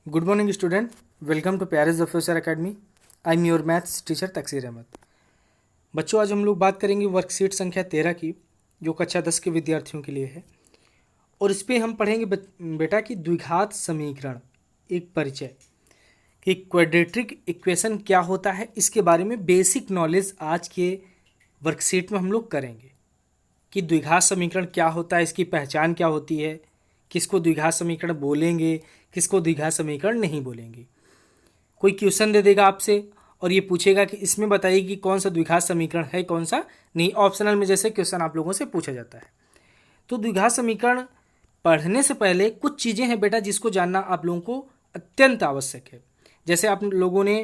Good morning student, welcome to प्यारेज officer academy. I am your maths teacher Taqseer Ahmed. बच्चों, आज हम लोग बात करेंगे वर्कशीट संख्या 13 की, जो कक्षा 10 के विद्यार्थियों के लिए है। और इस पे हम पढ़ेंगे बेटा कि द्विघात समीकरण एक परिचय, कि क्वाड्रेटिक इक्वेशन क्या होता है, इसके बारे में बेसिक नॉलेज आज के वर्कशीट में हम लोग करेंगे कि द्विघात समीकरण क्या होता है, इसकी पहचान क्या होती है, किसको द्विघात समीकरण बोलेंगे, किसको द्विघात समीकरण नहीं बोलेंगे। कोई क्वेश्चन दे देगा आपसे और ये पूछेगा कि इसमें बताइए कि कौन सा द्विघात समीकरण है, कौन सा नहीं। ऑप्शनल में जैसे क्वेश्चन आप लोगों से पूछा जाता है। तो द्विघात समीकरण पढ़ने से पहले कुछ चीज़ें हैं बेटा जिसको जानना आप लोगों को अत्यंत आवश्यक है। जैसे आप लोगों ने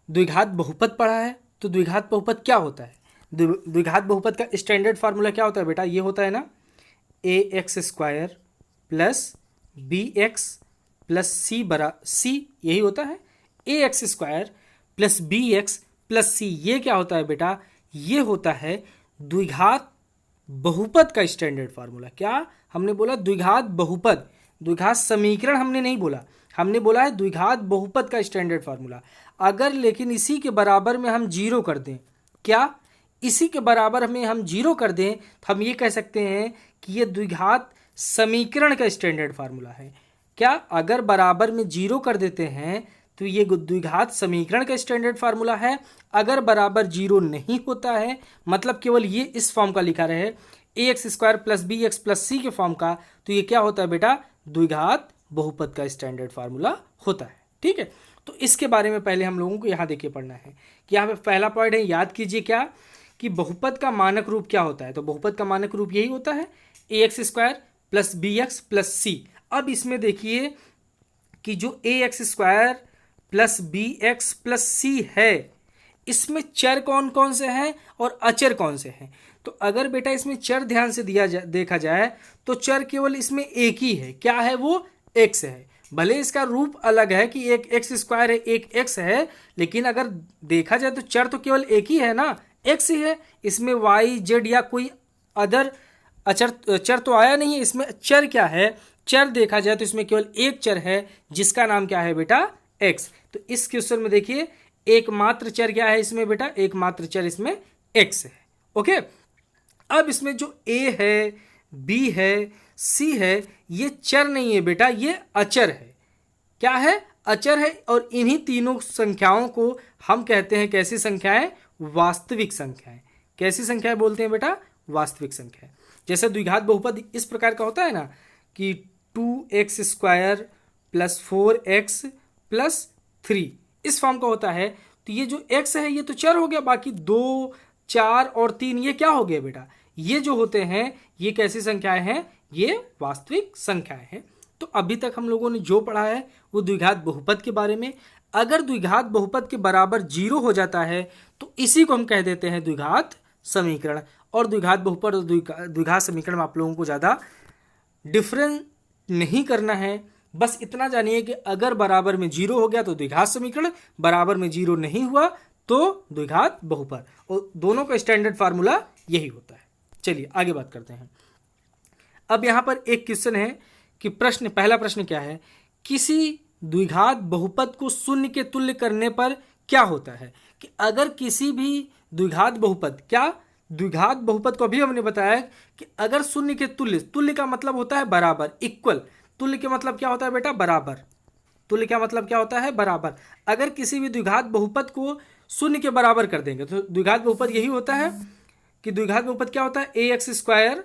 द्विघात बहुपद पढ़ा है, तो द्विघात बहुपद क्या होता है, द्विघात बहुपद का स्टैंडर्ड फार्मूला क्या होता है बेटा, ये होता है ना ax² प्लस bx प्लस सी, यही होता है। ax² प्लस bx प्लस सी, ये क्या होता है बेटा, ये होता है द्विघात बहुपद का स्टैंडर्ड फार्मूला। क्या हमने बोला? द्विघात बहुपद, द्विघात समीकरण हमने नहीं बोला, हमने बोला है द्विघात बहुपद का स्टैंडर्ड फार्मूला। अगर लेकिन इसी के बराबर में हम जीरो कर दें, क्या इसी के बराबर में हम जीरो कर दें, तो हम ये कह सकते हैं कि ये द्विघात समीकरण का स्टैंडर्ड फार्मूला है। क्या अगर बराबर में जीरो कर देते हैं तो ये द्विघात समीकरण का स्टैंडर्ड फार्मूला है। अगर बराबर जीरो नहीं होता है, मतलब केवल ये इस फॉर्म का लिखा रहे ax² प्लस bx प्लस सी के फॉर्म का, तो ये क्या होता है बेटा, द्विघात बहुपद का स्टैंडर्ड फार्मूला होता है। ठीक है, तो इसके बारे में पहले हम लोगों को यहाँ देखिए पढ़ना है कि यहाँ पे पहला पॉइंट है, याद कीजिए क्या कि बहुपद का मानक रूप क्या होता है। तो बहुपद का मानक रूप यही होता है ax² प्लस bx प्लस सी। अब इसमें देखिए कि जो ax² प्लस bx प्लस सी है, इसमें चर कौन कौन से हैं और अचर कौन से हैं। तो अगर बेटा इसमें चर ध्यान से देखा जाए तो चर केवल इसमें एक ही है। क्या है वो? x है। भले इसका रूप अलग है कि एक x² है, एक x है, लेकिन अगर देखा जाए तो चर तो केवल एक ही है ना, x ही है। इसमें y z या कोई अदर चर तो आया नहीं है। इसमें चर क्या है? चर देखा जाए तो इसमें केवल एक चर है जिसका नाम क्या है बेटा, x। तो इस क्वेश्चन में देखिए एकमात्र चर क्या है इसमें बेटा, एकमात्र चर इसमें x है। ओके, अब इसमें जो a है, b है, c है, ये चर नहीं है बेटा, ये अचर है। क्या है? अचर है। और इन्हीं तीनों संख्याओं को हम कहते हैं कैसी संख्याएं? वास्तविक संख्याएं। कैसी संख्याएं बोलते हैं बेटा? वास्तविक संख्याएं। जैसे द्विघात बहुपद इस प्रकार का होता है ना कि 2x² प्लस 4x प्लस 3, इस फॉर्म का होता है। तो ये जो x है ये तो चर हो गया, बाकी 2, 4 और 3 ये क्या हो गया बेटा, ये जो होते हैं ये कैसी संख्याएं हैं? ये वास्तविक संख्याएं हैं। तो अभी तक हम लोगों ने जो पढ़ा है वो द्विघात बहुपद के बारे में। अगर द्विघात बहुपद के बराबर जीरो हो जाता है तो इसी को हम कह देते हैं द्विघात समीकरण। और द्विघात बहुपद और द्विघात समीकरण में आप लोगों को ज़्यादा डिफरेंस नहीं करना है। बस इतना जानिए कि अगर बराबर में जीरो हो गया तो द्विघात समीकरण, बराबर में जीरो नहीं हुआ तो द्विघात बहुपद, और दोनों का स्टैंडर्ड फार्मूला यही होता है। चलिए आगे बात करते हैं। अब यहाँ पर एक क्वेश्चन है कि पहला प्रश्न क्या है, किसी द्विघात बहुपद को शून्य के तुल्य करने पर क्या होता है। कि अगर किसी भी द्विघात बहुपद, क्या द्विघात बहुपद को अभी हमने बताया कि अगर शून्य के तुल्य, तुल्य का मतलब होता है बराबर, इक्वल। तुल्य के मतलब क्या होता है बेटा? बराबर। तुल्य का मतलब क्या होता है? बराबर। अगर किसी भी द्विघात बहुपद को शून्य के बराबर कर देंगे तो द्विघात बहुपद यही होता है कि द्विघात बहुपद क्या होता है, ax²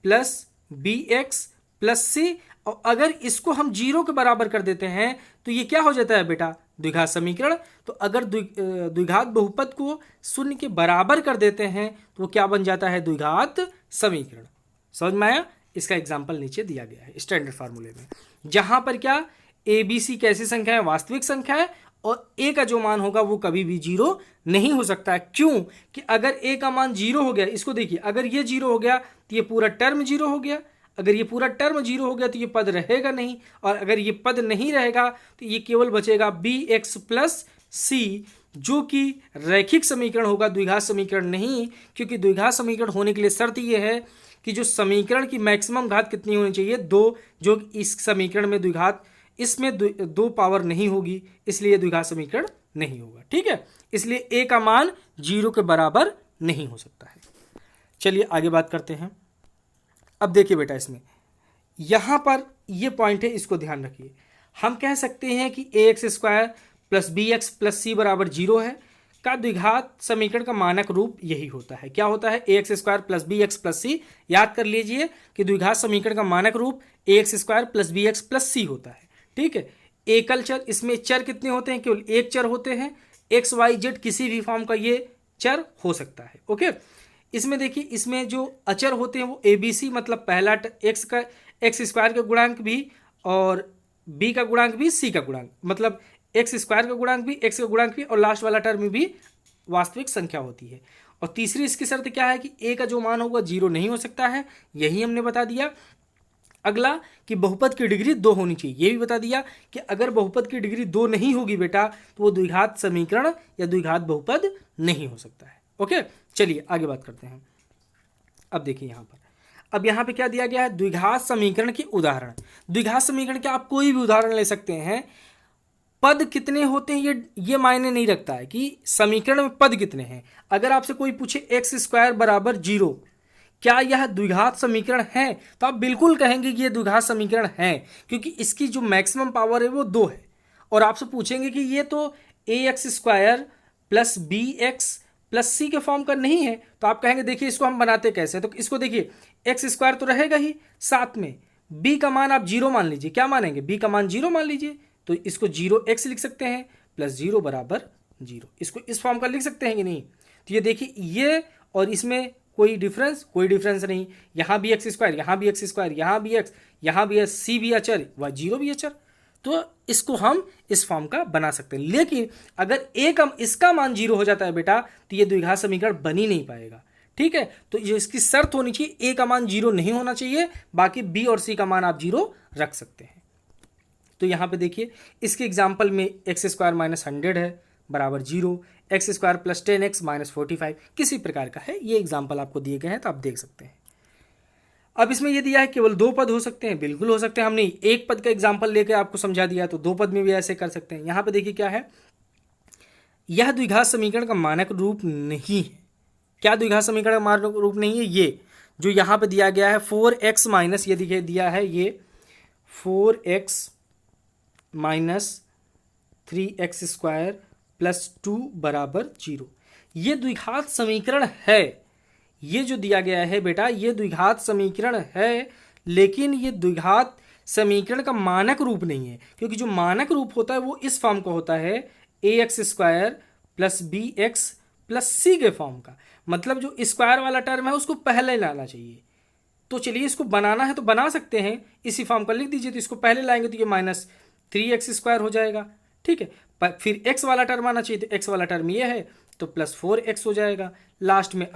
प्लस bx प्लस सी। और अगर इसको हम जीरो के बराबर कर देते हैं तो ये क्या हो जाता है बेटा, द्विघात समीकरण। तो अगर द्विघात बहुपद को शून्य के बराबर कर देते हैं तो वो क्या बन जाता है, द्विघात समीकरण। समझ में आया? इसका एग्जाम्पल नीचे दिया गया है स्टैंडर्ड फार्मूले में, जहां पर क्या ए बी सी कैसी संख्या है, वास्तविक संख्या है, और ए का जो मान होगा वो कभी भी जीरो नहीं हो सकता है। क्यों? कि अगर ए का मान जीरो हो गया, इसको देखिए, अगर ये जीरो हो गया तो ये पूरा टर्म जीरो हो गया, अगर ये पूरा टर्म जीरो हो गया तो ये पद रहेगा नहीं, और अगर ये पद नहीं रहेगा तो ये केवल बचेगा bx प्लस सी, जो कि रैखिक समीकरण होगा, द्विघात समीकरण नहीं। क्योंकि द्विघात समीकरण होने के लिए शर्त ये है कि जो समीकरण की मैक्सिमम घात कितनी होनी चाहिए, 2, जो इस समीकरण में द्विघात इसमें दो पावर नहीं होगी, इसलिए द्विघात समीकरण नहीं होगा। ठीक है, इसलिए ए का मान 0 के बराबर नहीं हो सकता है। चलिए आगे बात करते हैं। अब देखिए बेटा, इसमें यहां पर ये पॉइंट है, इसको ध्यान रखिए। हम कह सकते हैं कि ax² plus bx plus c बराबर 0 है का द्विघात समीकरण का मानक रूप यही होता है। क्या होता है? ax² plus bx plus c। याद कर लीजिए कि द्विघात समीकरण का मानक रूप ax² plus bx plus c होता है। ठीक है, एकल चर, इसमें चर कितने होते हैं? केवल एक चर होते हैं। एक्स वाई जेड किसी भी फॉर्म का ये चर हो सकता है। ओके, इसमें देखिए, इसमें जो अचर होते हैं वो ABC, मतलब पहला एक्स का x² का गुणांक भी और b का गुणांक भी, c का गुणांक, मतलब x² का गुणांक भी, x का गुणांक भी, और लास्ट वाला टर्म भी वास्तविक संख्या होती है। और तीसरी इसकी शर्त क्या है कि a का जो मान होगा 0 नहीं हो सकता है, यही हमने बता दिया। अगला कि बहुपद की डिग्री 2 होनी चाहिए, ये भी बता दिया कि अगर बहुपद की डिग्री 2 नहीं होगी बेटा तो वो द्विघात समीकरण या द्विघात बहुपद नहीं हो सकता है। ओके, चलिए आगे बात करते हैं। अब देखिए यहाँ पर, अब यहाँ पे क्या दिया गया है? द्विघात समीकरण के उदाहरण। द्विघात समीकरण के आप कोई भी उदाहरण ले सकते हैं। पद कितने होते हैं ये मायने नहीं रखता है कि समीकरण में पद कितने हैं। अगर आपसे कोई पूछे x² बराबर 0, क्या यह द्विघात समीकरण है, तो आप बिल्कुल कहेंगे कि यह द्विघात समीकरण है, क्योंकि इसकी जो मैक्सिमम पावर है वो 2 है। और आपसे पूछेंगे कि ये तो ax² plus bx plus c के फॉर्म का नहीं है, तो आप कहेंगे देखिए इसको हम बनाते कैसे। तो इसको देखिए, x² तो रहेगा ही, साथ में b का मान आप 0 मान लीजिए। क्या मानेंगे? b का मान 0 मान लीजिए, तो इसको 0x लिख सकते हैं प्लस 0 बराबर 0। इसको इस फॉर्म का लिख सकते हैं कि नहीं? तो ये देखिए, ये और इसमें कोई डिफरेंस नहीं। यहाँ भी x², यहाँ भी x², यहाँ भी x, यहाँ भी c भी अचर, वह 0 भी अचर, तो इसको हम इस फॉर्म का बना सकते हैं। लेकिन अगर इसका मान 0 हो जाता है बेटा, तो ये द्विघात समीकरण बन ही नहीं पाएगा। ठीक है, तो ये इसकी शर्त होनी चाहिए, a का मान 0 नहीं होना चाहिए, बाकी b और c का मान आप 0 रख सकते हैं। तो यहाँ पे देखिए, इसके एग्जाम्पल में x² माइनस 100 है बराबर 0, x² प्लस 10x माइनस 45 किसी प्रकार का है। ये एग्जाम्पल आपको दिए गए हैं, तो आप देख सकते हैं। अब इसमें ये दिया है केवल 2 पद हो सकते हैं, बिल्कुल हो सकते हैं। हमने एक पद का एग्जाम्पल लेकर आपको समझा दिया, तो 2 पद में भी ऐसे कर सकते हैं। यहाँ पे देखिए क्या है, यह द्विघात समीकरण का मानक रूप नहीं है। क्या द्विघात समीकरण का मानक रूप नहीं है? ये जो यहाँ पे दिया गया है 4x माइनस, ये देखिए दिया है ये 4x माइनस 3x² प्लस 2 बराबर 0, ये द्विघात समीकरण है। ये जो दिया गया है बेटा, ये द्विघात समीकरण है, लेकिन ये द्विघात समीकरण का मानक रूप नहीं है, क्योंकि जो मानक रूप होता है वो इस फॉर्म का होता है, ax² plus bx plus c के फॉर्म का। मतलब जो स्क्वायर वाला टर्म है उसको पहले लाना चाहिए। तो चलिए इसको बनाना है तो बना सकते हैं, इसी फॉर्म का लिख दीजिए। तो इसको पहले लाएंगे तो ये माइनस 3x² हो जाएगा। ठीक है, फिर x वाला टर्म आना चाहिए, तो x वाला टर्म ये है, तो प्लस 4x हो जाएगा। लास्ट में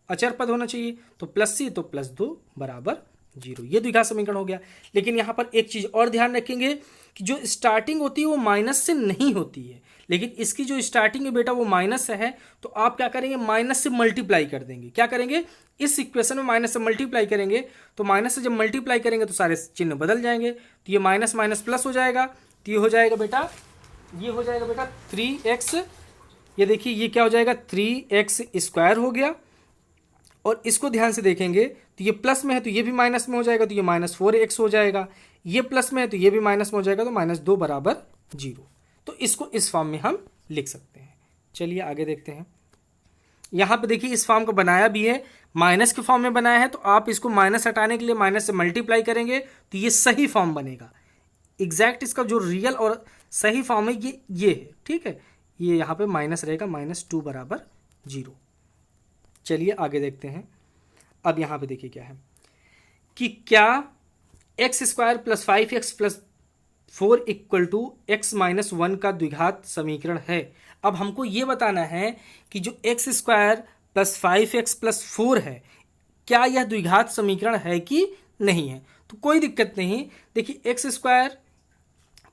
अचर पद होना चाहिए, तो प्लस c, तो प्लस 2 बराबर 0। ये द्विघात समीकरण हो गया। लेकिन यहाँ पर एक चीज़ और ध्यान रखेंगे कि जो स्टार्टिंग होती है वो माइनस से नहीं होती है, लेकिन इसकी जो स्टार्टिंग है बेटा वो माइनस से है, तो आप क्या करेंगे? माइनस से मल्टीप्लाई कर देंगे। क्या करेंगे? इस इक्वेशन में माइनस से मल्टीप्लाई करेंगे, तो माइनस से जब मल्टीप्लाई करेंगे तो सारे चिन्ह बदल जाएंगे, तो ये माइनस माइनस प्लस हो जाएगा। तो ये हो जाएगा बेटा, 3x, ये देखिए ये क्या हो जाएगा, 3x² हो गया। और इसको ध्यान से देखेंगे तो ये प्लस में है तो ये भी माइनस में हो जाएगा, तो ये माइनस 4x हो जाएगा। ये प्लस में है तो ये भी माइनस में हो जाएगा, तो माइनस 2 बराबर 0। तो इसको इस फॉर्म में हम लिख सकते हैं। चलिए आगे देखते हैं। यहाँ पे देखिए इस फॉर्म को बनाया भी है, माइनस के फॉर्म में बनाया है, तो आप इसको माइनस हटाने के लिए माइनस से मल्टीप्लाई करेंगे तो ये सही फॉर्म बनेगा। एग्जैक्ट इसका जो रियल और सही फॉर्म है ये है। ठीक है, ये यहाँ पे माइनस रहेगा, -2 बराबर 0। चलिए आगे देखते हैं। अब यहाँ पे देखिए क्या है कि क्या x² plus 5x plus 4 equal to x minus 1 का द्विघात समीकरण है। अब हमको ये बताना है कि जो x² प्लस 5x प्लस 4 है, क्या यह द्विघात समीकरण है कि नहीं है। तो कोई दिक्कत नहीं। देखिए x²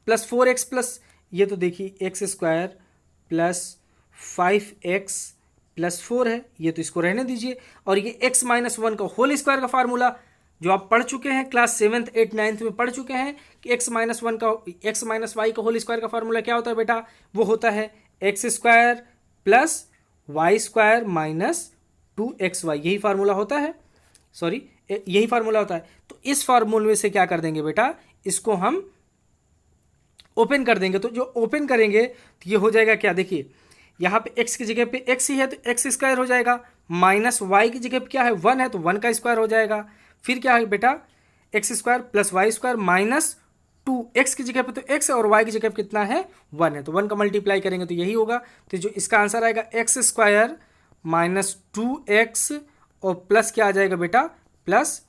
प्लस 4x प्लस, ये तो देखिए x² प्लस 5x प्लस 4 है, ये तो इसको रहने दीजिए। और ये x माइनस 1 का होल स्क्वायर का फार्मूला, जो आप पढ़ चुके हैं क्लास 7th 8th 9th में पढ़ चुके हैं कि x माइनस वाई का होल स्क्वायर का फॉर्मूला क्या होता है बेटा, वो होता है x square plus y square minus 2xy, यही फार्मूला होता है, सॉरी यही फार्मूला होता है। तो इस फार्मूले से क्या कर देंगे बेटा, इसको हम ओपन कर देंगे। तो जो ओपन करेंगे तो ये हो जाएगा क्या, देखिए यहाँ पे x की जगह पे x ही है तो एक्स स्क्वायर हो जाएगा, माइनस वाई की जगह पे क्या है 1 है तो 1 का स्क्वायर हो जाएगा, फिर क्या है बेटा x square plus y square minus 2, एक्स की जगह पे तो x है और y की जगह पे कितना है 1 है, तो 1 का मल्टीप्लाई करेंगे तो यही होगा। तो जो इसका आंसर आएगा एक्स स्क्वायर माइनस 2x और प्लस क्या आ जाएगा बेटा प्लस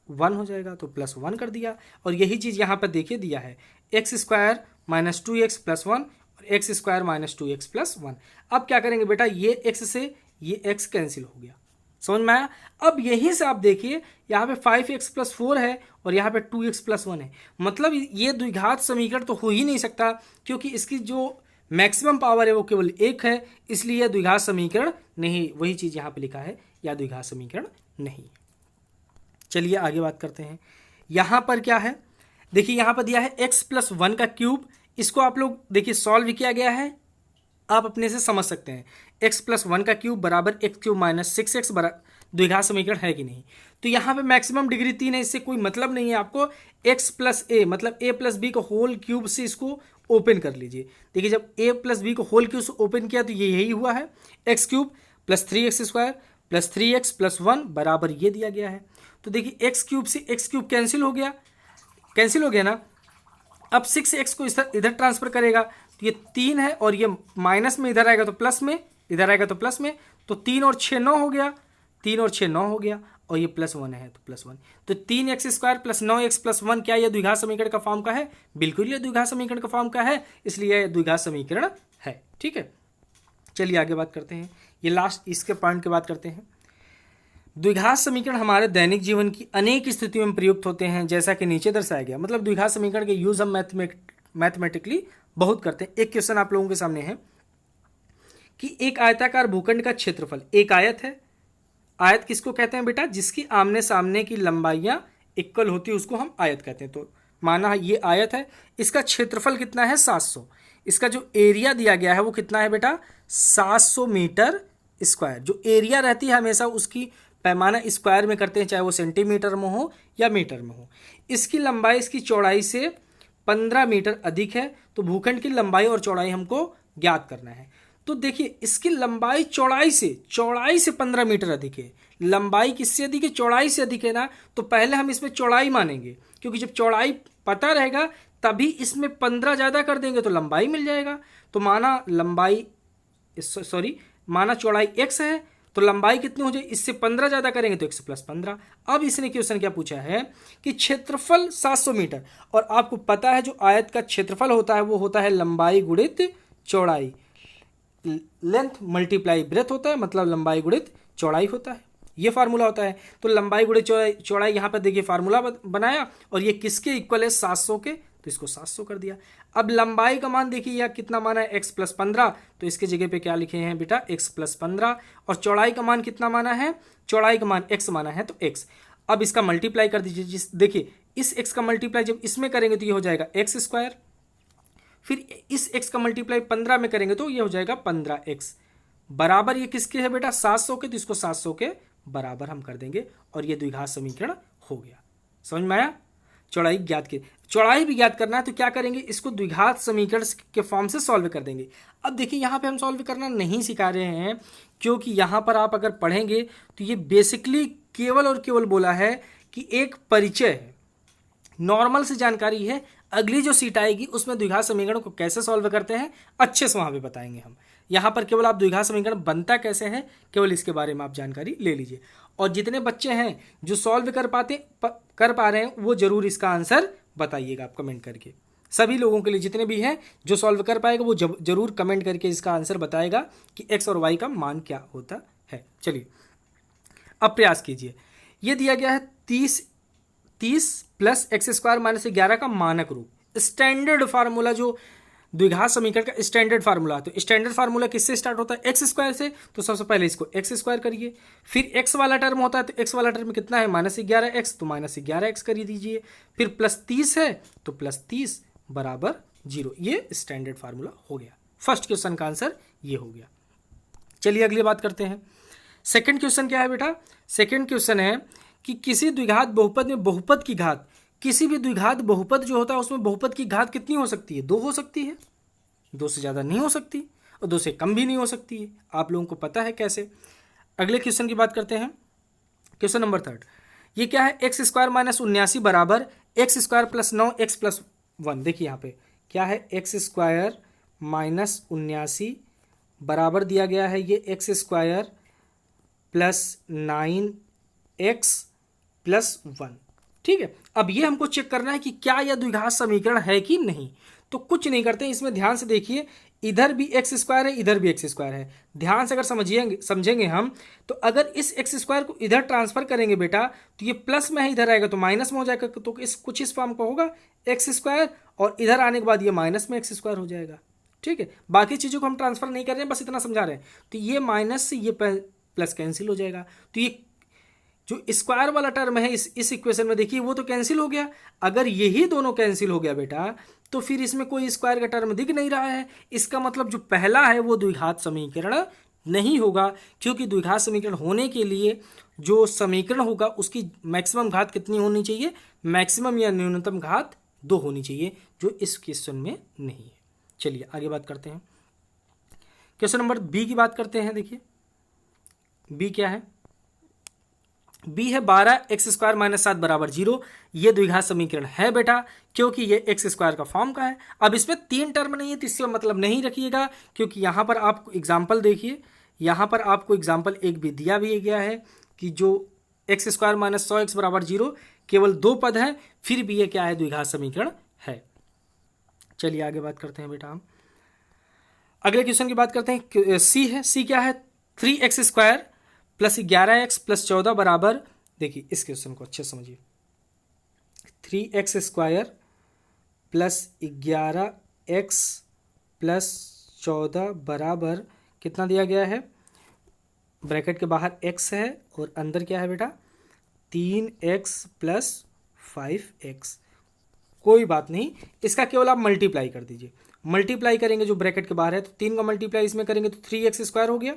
1 हो जाएगा, तो प्लस 1 कर दिया। और यही चीज़ यहाँ पर देखिए दिया है x square minus 2x plus 1 और x square minus 2x plus 1। अब क्या करेंगे बेटा, ये x से ये x कैंसिल हो गया, समझ में आया। अब यहीं से आप देखिए यहाँ पे 5x प्लस 4 है और यहाँ पे 2x प्लस 1 है, मतलब ये द्विघात समीकरण तो हो ही नहीं सकता, क्योंकि इसकी जो मैक्सिमम पावर है वो केवल 1 है, इसलिए यह द्विघात समीकरण नहीं, वही चीज़ यहाँ पे लिखा है या द्विघात समीकरण नहीं। चलिए आगे बात करते हैं। यहाँ पर क्या है, देखिए यहाँ पर दिया है x प्लस 1 का क्यूब, इसको आप लोग देखिए सॉल्व किया गया है, आप अपने से समझ सकते हैं। x प्लस 1 का क्यूब बराबर एक्स क्यूब माइनस 6x द्विघात समीकरण है कि नहीं। तो यहाँ पे मैक्सिमम डिग्री 3 है, इससे कोई मतलब नहीं है आपको। x प्लस ए मतलब a प्लस बी को होल क्यूब से इसको ओपन कर लीजिए। देखिए जब a प्लस बी को होल क्यूब से ओपन किया तो ये यही हुआ है, x cube plus 3x square plus 3x plus 1 बराबर ये दिया गया है। तो देखिए एक्स क्यूब से एक्स क्यूब कैंसिल हो गया, कैंसिल हो गया ना। अब 6x को इधर ट्रांसफर करेगा तो ये 3 है और ये माइनस में इधर आएगा तो प्लस में, इधर आएगा तो प्लस में, तो 3 और 6 9 हो गया, 3 और 6 9 हो गया और ये प्लस 1 है तो प्लस 1, तो 3x square plus 9x plus 1 क्या ये द्विघात समीकरण का फॉर्म का है, बिल्कुल ये द्विघात समीकरण का फॉर्म का है, इसलिए यह द्विघात समीकरण है। ठीक है, चलिए आगे बात करते हैं, ये लास्ट इसके पॉइंट की बात करते हैं। द्विघात समीकरण हमारे दैनिक जीवन की अनेक स्थितियों में प्रयुक्त होते हैं, जैसा कि नीचे दर्शाया गया। मतलब द्विघात समीकरण के यूज हम मैथमेटिकली बहुत करते हैं। एक क्वेश्चन आप लोगों के सामने है कि एक आयताकार भूखंड का क्षेत्रफल, एक आयत है, आयत किसको कहते हैं बेटा, जिसकी आमने सामने की लंबाइयां इक्वल होती है उसको हम आयत कहते हैं। तो माना ये आयत है, इसका क्षेत्रफल कितना है 700, इसका जो एरिया दिया गया है वो कितना है बेटा 700 मीटर स्क्वायर। जो एरिया रहती है हमेशा उसकी पैमाना स्क्वायर में करते हैं, चाहे वो सेंटीमीटर में हो या मीटर में हो। इसकी लंबाई इसकी चौड़ाई से 15 मीटर अधिक है, तो भूखंड की लंबाई और चौड़ाई हमको ज्ञात करना है। तो देखिए इसकी लंबाई चौड़ाई से 15 मीटर अधिक है, लंबाई किससे अधिक है, चौड़ाई से अधिक है ना, तो पहले हम इसमें चौड़ाई मानेंगे, क्योंकि जब चौड़ाई पता रहेगा तभी इसमें 15 ज़्यादा कर देंगे तो लंबाई मिल जाएगा। तो माना चौड़ाई x है तो लंबाई कितनी हो जाए, इससे 15 ज़्यादा करेंगे तो x प्लस 15। अब इसने क्वेश्चन क्या पूछा है कि क्षेत्रफल 700 मीटर, और आपको पता है जो आयत का क्षेत्रफल होता है वो होता है लंबाई गुणित चौड़ाई, लेंथ मल्टीप्लाई ब्रेथ होता है, मतलब लंबाई गुणित चौड़ाई होता है, ये फार्मूला होता है। तो लंबाई गुणित चौड़ाई यहाँ पर देखिए फार्मूला बनाया, और ये किसके इक्वल है 700 के, तो इसको 700 कर दिया। अब लंबाई का मान देखिए यह कितना माना है x प्लस 15, तो इसके जगह पे क्या लिखे हैं बेटा x प्लस 15, और चौड़ाई का मान कितना माना है, चौड़ाई का मान x माना है तो x। अब इसका मल्टीप्लाई कर दीजिए, देखिए इस x का मल्टीप्लाई जब इसमें करेंगे तो ये हो जाएगा एक्स स्क्वायर, फिर इस x का मल्टीप्लाई 15 में करेंगे तो ये हो जाएगा 15x, बराबर ये किसके है बेटा 700 के, तो इसको 700 के बराबर हम कर देंगे और ये द्विघात समीकरण हो गया। समझ में आया। चौड़ाई ज्ञात की, चौड़ाई भी ज्ञात करना है तो क्या करेंगे, इसको द्विघात समीकरण के फॉर्म से सॉल्व कर देंगे। अब देखिए यहाँ पे हम सॉल्व करना नहीं सिखा रहे हैं, क्योंकि यहाँ पर आप अगर पढ़ेंगे तो ये बेसिकली केवल और केवल बोला है कि एक परिचय है, नॉर्मल से जानकारी है। अगली जो सीट आएगी उसमें द्विघात समीकरण को कैसे सॉल्व करते हैं अच्छे से वहाँ पे बताएंगे हम। यहाँ पर केवल आप द्विघात समीकरण बनता कैसे है केवल इसके बारे में आप जानकारी ले लीजिए। और जितने बच्चे हैं जो सॉल्व कर पा रहे हैं वो जरूर इसका आंसर बताइएगा आप कमेंट करके। सभी लोगों के लिए जितने भी हैं जो सॉल्व कर पाएगा वो जरूर कमेंट करके इसका आंसर बताएगा कि एक्स और वाई का मान क्या होता है। चलिए अब प्रयास कीजिए। ये दिया गया है 30 प्लस एक्स स्क्वायर माइनस 11 का मानक रूप, स्टैंडर्ड फार्मूला जो द्विघात समीकरण का स्टैंडर्ड फार्मूला। तो स्टैंडर्ड फार्मूला किससे स्टार्ट होता है? एक्स स्क्वायर से। तो सबसे पहले इसको एक्स स्क्वायर करिए, फिर एक्स वाला टर्म होता है तो एक्स वाला टर्म कितना है? -11x, तो -11x कर दीजिए, फिर +30 है तो +30 बराबर 0। ये स्टैंडर्ड फार्मूला हो गया। फर्स्ट क्वेश्चन का आंसर ये हो गया। चलिए अगली बात करते हैं। सेकंड क्वेश्चन क्या है बेटा? सेकंड क्वेश्चन है कि किसी द्विघात बहुपद में बहुपद की घात, किसी भी द्विघात बहुपद जो होता है उसमें बहुपद की घात कितनी हो सकती है? 2 हो सकती है, 2 से ज़्यादा नहीं हो सकती और 2 से कम भी नहीं हो सकती है। आप लोगों को पता है कैसे। अगले क्वेश्चन की बात करते हैं। क्वेश्चन नंबर 3, ये क्या है? x² - 79 बराबर x² + 9x + 1। देखिए यहाँ पे क्या है? x² - 79 बराबर दिया गया है ये x² + 9x + 1। ठीक है, अब ये हमको चेक करना है कि क्या यह द्विघात समीकरण है कि नहीं। तो कुछ नहीं करते, इसमें ध्यान से देखिए, इधर भी x² है, इधर भी x² है। ध्यान से अगर समझेंगे हम, तो अगर इस x² को इधर ट्रांसफर करेंगे बेटा तो ये प्लस में है, इधर आएगा तो माइनस में हो जाएगा। तो कुछ इस फॉर्म का होगा x², और इधर आने के बाद ये माइनस में x² हो जाएगा। ठीक है, बाकी चीज़ों को हम ट्रांसफर नहीं कर रहे हैं, बस इतना समझा रहे हैं। तो ये माइनस से ये प्लस कैंसिल हो जाएगा। तो ये जो स्क्वायर वाला टर्म है इस इक्वेशन में देखिए वो तो कैंसिल हो गया। अगर यही दोनों कैंसिल हो गया बेटा तो फिर इसमें कोई स्क्वायर का टर्म दिख नहीं रहा है। इसका मतलब जो पहला है वो द्विघात समीकरण नहीं होगा, क्योंकि द्विघात समीकरण होने के लिए जो समीकरण होगा उसकी मैक्सिमम घात कितनी होनी चाहिए? मैक्सिमम या न्यूनतम घात 2 होनी चाहिए, जो इस क्वेश्चन में नहीं है। चलिए आगे बात करते हैं। क्वेश्चन नंबर बी की बात करते हैं। देखिए बी क्या है? बी है 12x² - 7 बराबर 0। ये द्विघात समीकरण है बेटा, क्योंकि ये x² का फॉर्म का है। अब इसमें 3 टर्म नहीं है तो इससे मतलब नहीं रखिएगा, क्योंकि यहाँ पर आपको एग्जाम्पल देखिए, यहाँ पर आपको एग्जाम्पल एक भी दिया भी गया है कि जो x² - 100x बराबर 0 केवल 2 पद है, फिर भी ये क्या है? द्विघात समीकरण है। चलिए आगे बात करते हैं बेटा हम। अगले क्वेश्चन की बात करते हैं। सी है, सी क्या है? 3x² + 11x + 14 बराबर, देखिए इस क्वेश्चन को अच्छे समझिए, 3x² + 11x + 14 बराबर कितना दिया गया है? ब्रैकेट के बाहर x है और अंदर क्या है बेटा? 3x + 5x। कोई बात नहीं, इसका केवल आप मल्टीप्लाई कर दीजिए। मल्टीप्लाई करेंगे जो ब्रैकेट के बाहर है, तो 3 का मल्टीप्लाई इसमें करेंगे तो 3x² हो गया।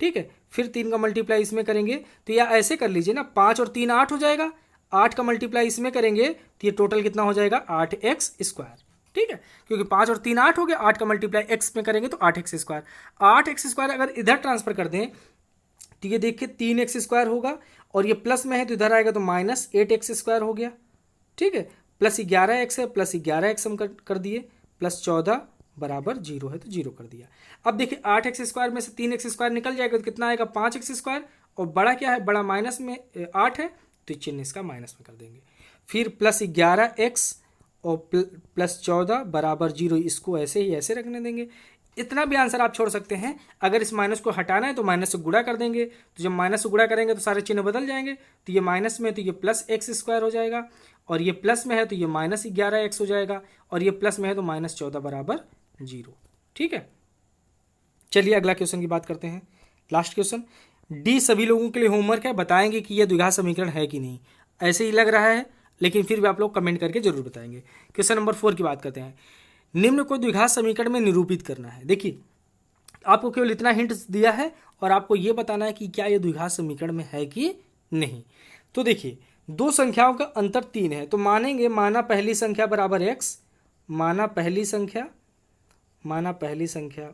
ठीक है, फिर 3 का मल्टीप्लाई इसमें करेंगे तो या ऐसे कर लीजिए ना, 5 और 3 8 हो जाएगा। 8 का मल्टीप्लाई इसमें करेंगे तो ये टोटल कितना हो जाएगा? 8x²। ठीक है, क्योंकि 5 और 3 8 हो गया, 8 का मल्टीप्लाई x में करेंगे तो 8x²। 8x² अगर इधर ट्रांसफर कर दें तो ये देखिए 3x² होगा, और ये प्लस में है तो इधर आएगा तो -8x² हो गया। ठीक है, +11x है, +11x हम कर दिए, +14 बराबर 0 है तो 0 कर दिया। अब देखिए 8x² में से 3x² निकल जाएगा तो कितना आएगा? 5x², और बड़ा क्या है? बड़ा माइनस में 8 है तो चिन्ह इसका माइनस में कर देंगे। फिर +11x और +14 बराबर 0, इसको ऐसे ही ऐसे रखने देंगे। इतना भी आंसर आप छोड़ सकते हैं। अगर इस माइनस को हटाना है तो माइनस से गुणा कर देंगे, तो जब माइनस से गुणा करेंगे तो सारे चिन्ह बदल जाएंगे। तो ये माइनस में है तो ये +x² हो जाएगा, और ये प्लस में है तो ये -11x हो जाएगा, और ये प्लस में है तो -14 बराबर 0। ठीक है, चलिए अगला क्वेश्चन की बात करते हैं। लास्ट क्वेश्चन डी सभी लोगों के लिए होमवर्क है, बताएंगे कि यह द्विघात समीकरण है कि नहीं। ऐसे ही लग रहा है, लेकिन फिर भी आप लोग कमेंट करके जरूर बताएंगे। क्वेश्चन नंबर 4 की बात करते हैं। निम्न को द्विघात समीकरण में निरूपित करना है। देखिए आपको केवल इतना हिंट दिया है और आपको यह बताना है कि क्या यह द्विघात समीकरण में है कि नहीं। तो देखिए दो संख्याओं का अंतर 3 है, तो मानेंगे, माना पहली संख्या बराबर x, माना पहली संख्या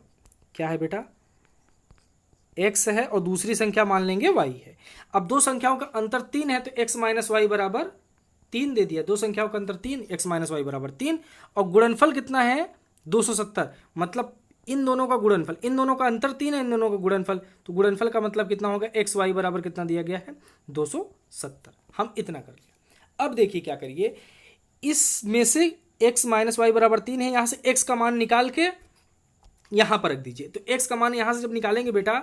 क्या है बेटा? x है, और दूसरी संख्या मान लेंगे y है। अब दो संख्याओं का अंतर 3 है तो x - y बराबर 3 दे दिया। दो संख्याओं का अंतर 3, x - y बराबर 3, और गुणनफल कितना है? 270। मतलब इन दोनों का गुणनफल, इन दोनों का अंतर 3 है, इन दोनों का गुणनफल, तो गुणनफल का मतलब कितना होगा? x y बराबर कितना दिया गया है? 270। हम इतना कर लिया। अब देखिए क्या करिए, इसमें से x - y बराबर 3 है, यहाँ से x का मान निकाल के यहाँ पर रख दीजिए। तो x का मान यहाँ से जब निकालेंगे बेटा,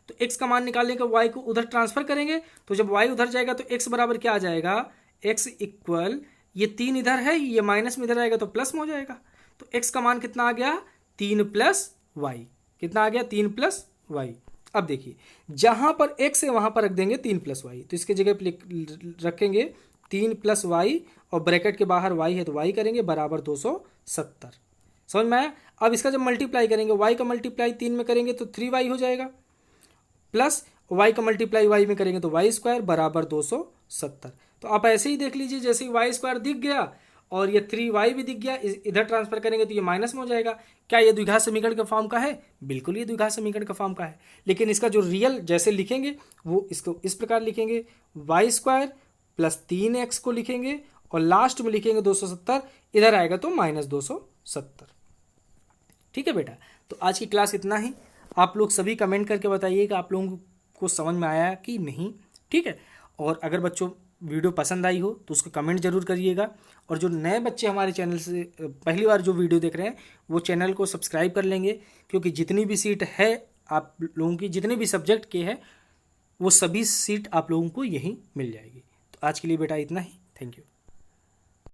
तो x का मान निकालने के y को उधर ट्रांसफर करेंगे, तो जब y उधर जाएगा तो x बराबर क्या आ जाएगा? x इक्वल, ये 3 इधर है, ये माइनस में इधर आएगा तो प्लस में हो जाएगा। तो x का मान कितना आ गया 3 प्लस वाई, कितना आ गया 3 प्लस वाई। अब देखिए जहां पर x है वहां पर रख देंगे 3 प्लस वाई, तो इसके जगह पे रखेंगे 3 प्लस वाई और ब्रैकेट के बाहर y है तो y करेंगे बराबर 270। समझ में आया। अब इसका जब मल्टीप्लाई करेंगे y का मल्टीप्लाई 3 में करेंगे तो 3y हो जाएगा, प्लस y का मल्टीप्लाई y में करेंगे तो वाई स्क्वायर बराबर 270। तो आप ऐसे ही देख लीजिए, जैसे ही वाई स्क्वायर दिख गया और ये 3y भी दिख गया, इधर ट्रांसफर करेंगे तो ये माइनस में हो जाएगा। क्या ये द्विघात समीकरण का फॉर्म का है? बिल्कुल ये द्विघात समीकरण का फॉर्म का है, लेकिन इसका जो रियल जैसे लिखेंगे वो इसको इस प्रकार लिखेंगे, वाई स्क्वायर प्लस 3x को लिखेंगे और लास्ट में लिखेंगे 270, इधर आएगा तो माइनस 270। ठीक है बेटा, तो आज की क्लास इतना ही। आप लोग सभी कमेंट करके बताइए कि आप लोगों को समझ में आया कि नहीं। ठीक है, और अगर बच्चों वीडियो पसंद आई हो तो उसको कमेंट जरूर करिएगा, और जो नए बच्चे हमारे चैनल से पहली बार जो वीडियो देख रहे हैं वो चैनल को सब्सक्राइब कर लेंगे, क्योंकि जितनी भी सीट है आप लोगों की, जितने भी सब्जेक्ट के हैं वो सभी सीट आप लोगों को यहीं मिल जाएगी। तो आज के लिए बेटा इतना ही, थैंक यू।